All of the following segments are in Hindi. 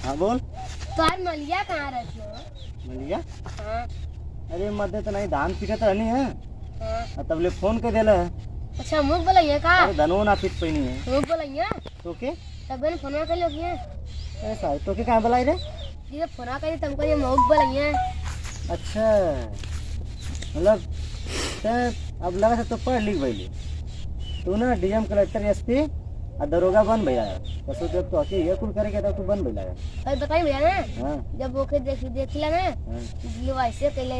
हाँ बोल। तो आज मलिया कहाँ रहती हो? मलिया? हाँ। अरे मध्य तो नहीं धान पीटत रहनी है। हाँ। तब ले फोन कर देला है। अच्छा मुख बोलिए का? अरे धनो ना पीट पैनी है। मुख बोलिए तो के? तब मैंने फोन कर लिया किया। ऐसा है तो के कहाँ बुलाई रे? ये फोन करी तुमको ये मुख बोलिए। अच्छा मतलब अब लगा था तो पढ़ लिख भैली तू ना डीएम कलेक्टर एसपी और दरोगा बन भैया तो जब तो आके ये कुल करेगा तो तू बन भैया। अरे बताइए भैया ना। हाँ जब वो के देखिला ना हाँ। ये वैसे कहले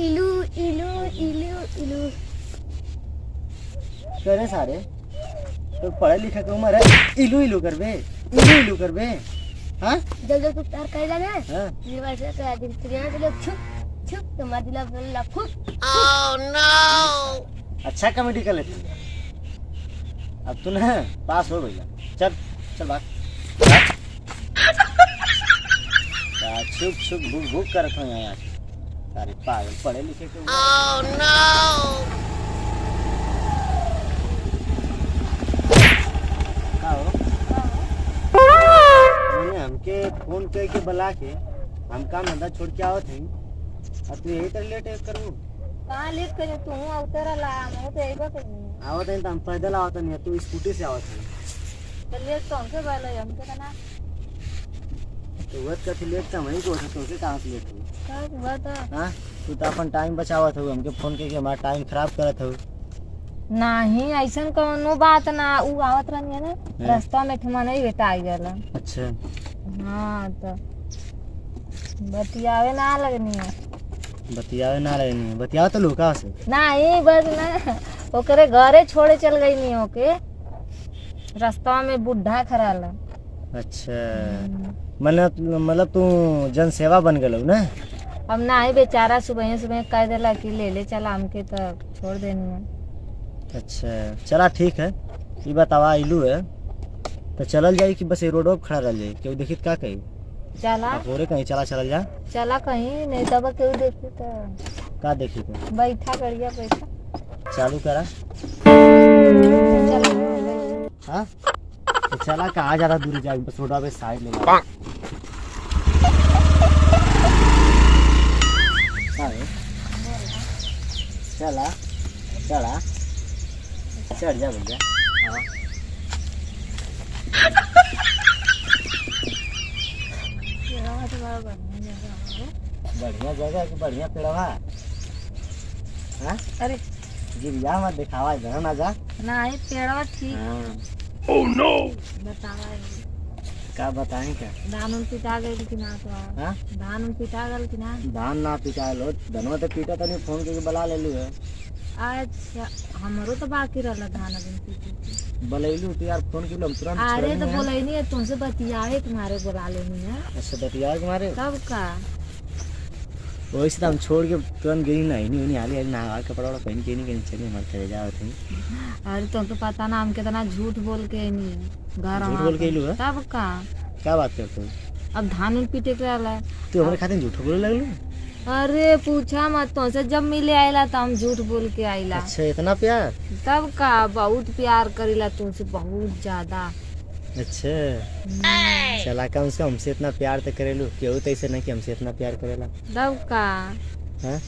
इलू इलू इलू इलू करे सारे तो पढ़े लिखे के उम्र है इलू इलू करबे इलू इलू करबे। हाँ जब जब तू प्यार करेगा ना हाँ ये वैसे कह दी तेरे के लोग छुप छुप तुम्हारा दिल बोला फुक। Oh no. अच्छा कॉमेडी कर लेती है। अब तू ना पास हो भैया चल चल भाग छुप छुप भूख भूख कर रखो यहाँ सारे पागल पढ़े लिखे के। Oh no. का हो मैंने हमके फोन करके बुला के हम काम धंधा छोड़ के आवत है अब तू यही तरह लेट करूँ कहाँ लेट करे तू उतर ला मैं तो एबा कहीं आवत है तो हम पैदल आवत नहीं तू स्कूटी से आवत है तो लेट तो हमके वाला है हमके ना तो वह कथी लेट का वहीं को तो के कहाँ से लेट हुई का बता। हाँ तू तो अपन टाइम बचावत हो हमके फोन करके हमारा टाइम खराब करत हो। नहीं ऐसा कोनो बात ना उ आवत रहनी है ना रास्ता में ठमा नहीं बेटा आ गया। अच्छा हाँ तो बतियावे ना लगनी है बतियावे ना रहनी बतियाव तो लुका से नहीं बस ना ओकरे घरे छोड़े चल गई नहीं ओके रास्ता में बुढ़ा खड़ा ला। अच्छा मतलब तू जन सेवा बन गलो ना। अब ना ही बेचारा सुबह सुबह कह देला कि ले चला हमके तो छोड़ देनी है। अच्छा चला ठीक है ये बतावा इलू है तो चलल जाई कि बस ये रोड पर खड़ा रह जाए क्यों देखी का कही चला होरे कहीं चला चलल जा चला कहीं नहीं तब क्यों देखी तो का देखी तो बैठा करिया बैठा चालू करा। चला हाँ तो चला कहाँ ज्यादा दूर जाए बस रोड पे साइड ले ला। चला चला चढ़ जा भैया। हाँ बढ़िया जगह कि बढ़िया पेड़वा। हाँ अरे गिरिया मत दिखावा इधर ना जा। नहीं पेड़वा ठीक। हाँ ओह नो बतावा का बताएं क्या धान उन पिटा गई कि ना तो हाँ धान उन पिटा गल कि ना धान ना पिटा लो धनवा तो पीटा तो नहीं फोन करके बुला ले लू है। अच्छा हमारो तो बाकी रहला धान अभी पीटे बलैलू तो यार फोन के हम तुरंत अरे तो बोले नहीं है तुमसे बतियाए तुम्हारे बुला लेनी है। अच्छा बतिया तुम्हारे तब का वैसे तो हम छोड़ के तुरंत गई नहीं हाली नहा कपड़ा वपड़ा पहन के नहीं कहीं चली हमारे चले जाओ थे। अरे तुमको पता ना हम कितना झूठ बोल के नहीं घर झूठ बोल के लू है तब का क्या बात करते हो अब धान उन पीटे के रहला तू हमारे खाते झूठ बोले लगलू। अरे पूछा मत तुमसे जब मिले आइला तो हम झूठ बोल के आइला। अच्छा इतना प्यार तब का बहुत प्यार करीला तुमसे बहुत ज्यादा। अच्छा चला कम से हमसे इतना प्यार तो करेलू केहू तो ऐसे नहीं कि हमसे इतना प्यार करेला। तब का हाँ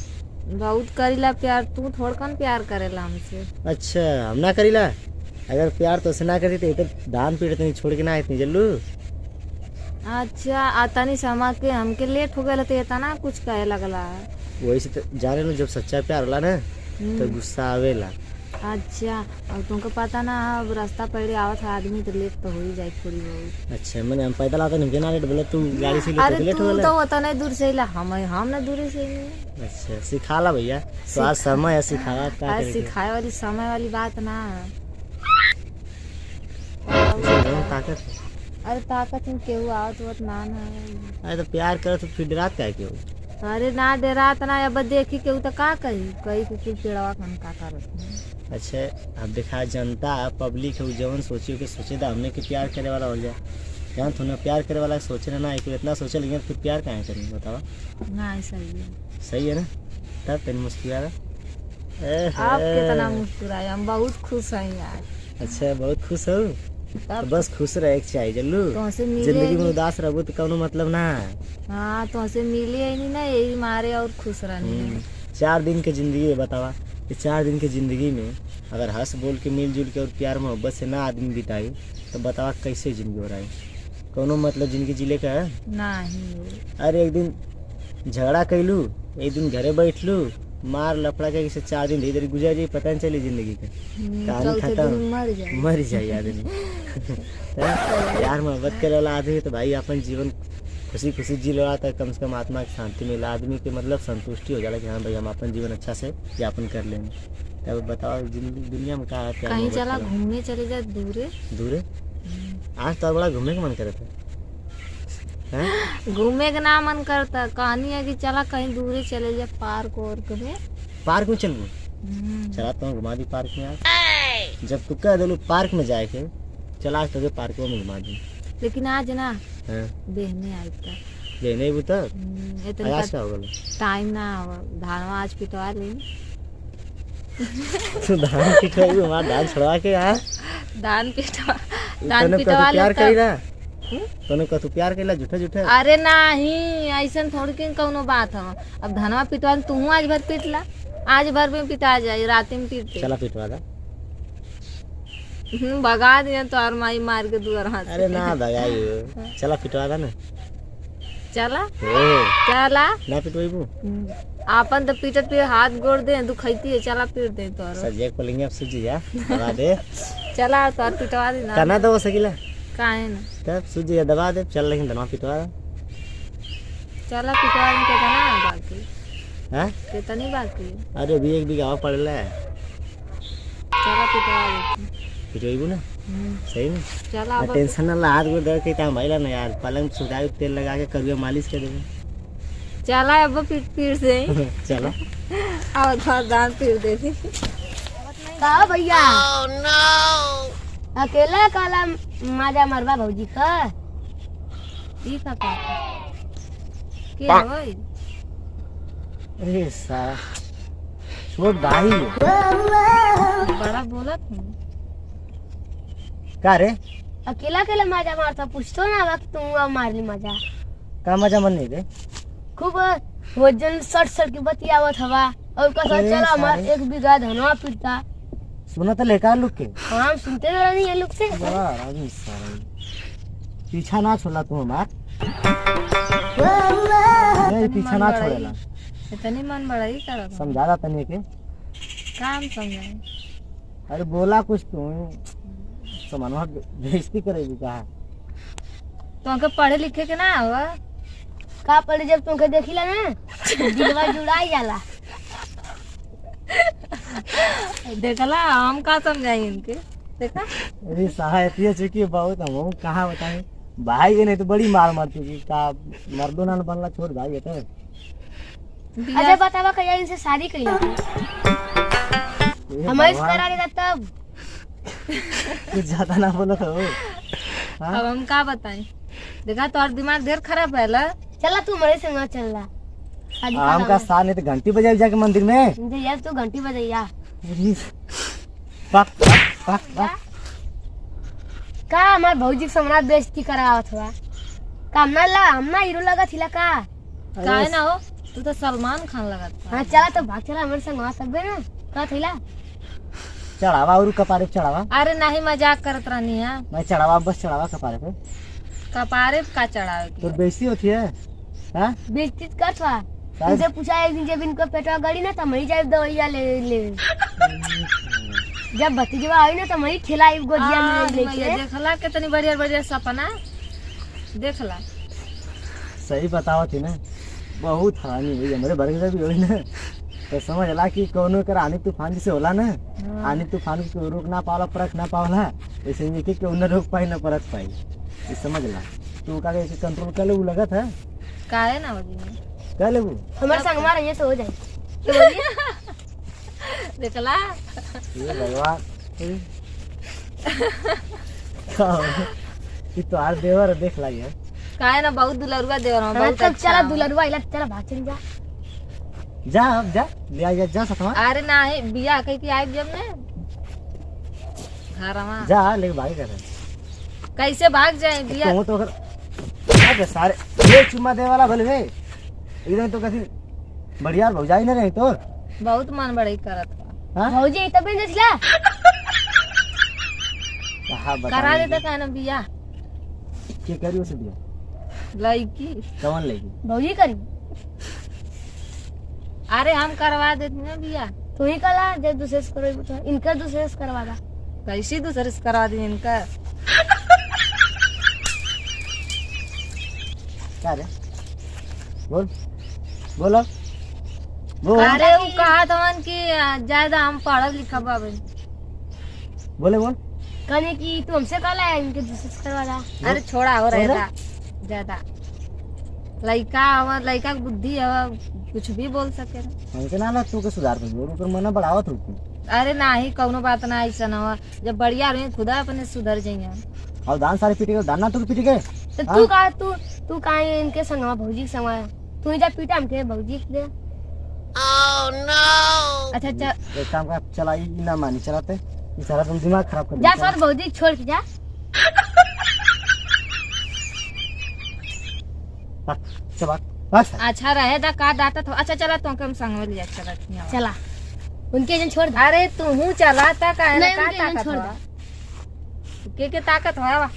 बहुत करीला प्यार तू थोड़ कन प्यार करेला हमसे। अच्छा हम ना करीला अगर प्यार तो से ना करती तो धान पीटते नहीं छोड़ के ना इतनी जल्लू। अच्छा आता नहीं समा के हमके लेट हो गया तो इतना कुछ कहे लगला। वही से तो जाने लो जब सच्चा प्यार होला ना तो गुस्सा आवेला। अच्छा और तुमको पता ना अब रास्ता पड़े आवत है आदमी तो लेट तो हो ही जाए थोड़ी बहुत। अच्छा मैंने हम पैदल आता नहीं ना लेट बोला तू गाड़ी से अरे लेट तू हो तो उतना दूर से ला हम ना दूर से ही। अच्छा सिखा ला भैया तो आज समय है सिखावा का अरे सिखाए वाली समय वाली बात ना ताकत। अरे ताकत में केहू आवत वत ना ना। अरे तो प्यार करे तो फिर डरात क्या क्यों। अरे ना डरात ना अब देखी केहू तो का कही कि पेड़वा कन का करत। अच्छा अब देखा जनता पब्लिक है जवन सोचियो के सोचे था हमने कि प्यार करे वाला हो जाए क्या तुमने प्यार करे वाला सोचे ना एक इतना सोचे लेकिन फिर प्यार कहाँ करेंगे बतावा। नहीं सही है ना तब तेन मुस्कुरा आप कितना मुस्कुराए हम बहुत खुश हैं यार। अच्छा बहुत खुश हो तो बस खुश रहे के चाहिए जल्लू। तुमसे मिले जिंदगी में उदास रहबो तो कौनो मतलब ना है। हाँ तुमसे मिले ही नहीं ना, यही मारे और खुश रहने हैं। 4 दिन के जिंदगी है बतावा, ये 4 दिन के जिंदगी में अगर हंस बोल के मिलजुल के और प्यार मोहब्बत से ना आदमी बिताई तो बतावा कैसे जिंदगी हो रहा है, कौनो मतलब जिंदगी जिले का है? नहीं अरे एक दिन झगड़ा कैलू, एक दिन घरे बैठलू, मार लफड़ा के 4 दिन धीरे धीरे गुजर जाए, पता नहीं चली जिंदगी का, कहानी चौथे खत्म, दिन मर जाए। मर जाए आदमी। तो प्यार मोहब्बत करे वाला आदमी तो भाई अपन जीवन खुशी खुशी जी रहा था, कम से कम आत्मा की शांति मिला, आदमी के मतलब संतुष्टि हो जाला कि हाँ भाई हम अपन जीवन अच्छा से यापन कर लेंगे। तब बताओ जिंदगी दुनिया में क्या है? प्यार कहीं मोहब्बत चला करो। घूमने चले जाए दूरे। दूर आज तो बड़ा घूमने का मन करे थे हैं? घूमने का ना मन करता, कहानी है कि चला कहीं दूरे चले जाए पार्क और में। पार्क में चलबू? चला तो घुमा दी पार्क में आज। जब तू कह दिलू पार्क में जाए के, चला आज तो पार्क में घुमा दी। लेकिन आज ना हाँ बहने आई था। लेने भी तक इतना आज क्या हो गया? टाइम ना हुआ, धानवा आज पिटवा ले। तू धान पिटवाई हमारा धान छुड़वा के यार। धान पिटवा तने पिटवा कतू प्यार ले करी ना, तने कतू प्यार कइला झूठा झूठा। अरे नहीं ऐसा थोड़ी के कौनो बात है। अब धनवा पिटवा तू आज भर पिटला, आज भर में पिटा जाए, रात में पीटते। चला पिटवा दा। भगा दिया तो और माई मार के दुआर हाथ। अरे ना भगाई, चला पिटवा दा ना। चला ए, चला ना पिटवाईबू? आपन तो पीटत पे हाथ गोड़ दे दुखैती है, चला पीट दे तो। सजे पलेंगे अब सूझ जा दबा दे। चला तो और पिटवा दे ना। करना दो सकीला काहे ना तब सूझ जा दबा दे। चल लेकिन धनवा पिटवा दा। चला पिटवा दे कितना बाकी, हां कितनी बाकी। अरे अभी 1 बीघा पड़ला है, चला पिटवा दे। पिटवाईबू ना? सही में चला ना अब टेंशन ना ला, हाथ गोड़ दर्द के टाइम भइला ना यार, पलंग सुधाई तेल लगा के करिए मालिश कर देबे। चला अब पीट पीट से चला और थोड़ा दान पीट दे दी। का भैया अकेला काला माजा मरवा भौजी का ई का का के होई? अरे साला छोड़ भाई। बड़ा बोलत हूँ। का रे अकेला अकेला माजा मारता, पूछतो ना वक्त तुम अब मार ली मजा। का मजा मन नहीं रे? खूब वजन सट सट की बतियावत हवा और कसा अरे चला हमार साले। 1 बीघा धनवा पिटता। सुना तो लेकर लुक के हम सुनते नहीं ये लोग से। बड़ा आदमी साला, पीछा ना छोड़ा तू हमार, नहीं पीछा ना छोड़ेला। इतनी मन बड़ा ही करत हूँ। समझा दा तने के। काम समझाए। अरे बोला कुछ तू समानवा बेइज्जती करेगी का? तो अंके पढ़े लिखे के ना हुआ। का पड़े जब तुमके देखिला ना दिलवा जुड़ाई जाला। देखला हम का समझाई इनके, देखा अरे सहायती चुकी बहुत, हम कहाँ बताएं भाई के नहीं तो बड़ी मार मारती थी का, मर्दों ना बनला छोड़ भाई ये तो। अच्छा बतावा कहिया इनसे शादी कइला हमारे से करा देता तब। कुछ ज्यादा ना बोलो तो। हाँ? अब हम का बताएं, देखा तो और दिमाग ढेर खराब है ला। चला तू हमारे संग चलला शादी आम का साथ नहीं तो घंटी बजाई जाके मंदिर में। मुझे यार तू घंटी बजैया अरे, पक पक पक पक। का हमार भौजी के सामने बेइज्जती करावत हुआ काम ना ला, हम ना हीरो लगा थिला का। काहे ना हो, तू तो सलमान खान लगत हाँ चला तो भाग चला हमारे संग वहाँ तब ना का थिला। चढ़ावा और कपारे पे चढ़ावा, अरे नहीं मजाक करत रहनी है। मैं चढ़ावा बस चढ़ावा कपारे पे कपारे पे का चढ़ावे तो की। बेइज्जती होती है। हाँ बेइज्जती करत हुआ तुमसे पूछा एक दिन जब इनको पेटवा गड़ी ना तो मरी जाए दवाइया ले जब भतीजवा आई ना तो मरी खिलाई गोदिया में ले ये देखला कितनी बढ़िया बढ़िया सपना देखला। सही बताओ थी ना, बहुत हानि हुई हमारे बरगद भी हुई ना, तो समझ ला कि कोनो कर आनी तूफान जैसे होला ना, आनी तूफान को रोक ना पावला परख ना पावला, ऐसे ये कि केहू न रोक पाई ना परख पाई, ये समझ ला। तू का ऐसे कंट्रोल कर ले वो लगत है काहे ना हो जी कर ले वो। हमारे संग हमारा ये तो हो जाए। देखला ये भगवान कि तो आर देवर देख ला यार। काहे ना बहुत दुलरुआ देवर हम हाँ, बहुत तब अच्छा चला हूँ। दुलरुआ इला चला भाग चल जा। जा अब जा ले आ जा सतवा अरे नहीं बिया कह के आए जब ने घर में जा ले भाई कर कैसे भाग जाए बिया? तो अरे सारे ये चुम्मा दे वाला भले एकदम तो कैसी बढ़िया भौजाई नहीं रही तो बहुत मन बड़ाई करत बा। हाँ भौजी तबे देखला हाँ करा देता का ना बिया क्या करी उसे दिया लड़की। कौन लेगी भौजी करी अरे हम करवा देते ना बिया। तू ही कला जब दूसरे से करो तो इनका दूसरे से करवा दा। कैसी दूसरे से करवा दी इनका? क्या रे बोल बोलो बोल अरे वो कहा था कि ज्यादा हम पढ़ल लिखा बाबे। बोले बोल कहने की तू हमसे कला है इनके दूसरे से करवा दा। अरे छोड़ा हो बोला? रहता ज्यादा लड़का हवा, लड़का की बुद्धि हवा, कुछ भी बोल सके। हमके ना ना तू के सुधार कर ऊपर मना बढ़ावा तू अरे नाही कौनो बात ना ऐसा ना हुआ। जब बढ़िया रही खुदा अपने सुधर जाइए। और दान सारे पीटे गए दान ना तू पीटे गए तो तू कहा इनके संगवा भौजी के संगवा तू ही जा पीटा हमके भौजी के दे। अच्छा एक काम का चला ये ना मानी चलाते ये सारा तुम दिमाग खराब कर जा दिया। सर भौजी को छोड़ के जा। चल बात बस अच्छा रहे दा का डाटा था। अच्छा चला तो हम संग में लिया चला। चला उनके जन छोड़ दे। अरे तू हूँ चला था का नहीं, का उनके यहाँ ताकत छोड़ हुआ के ताकत हुआ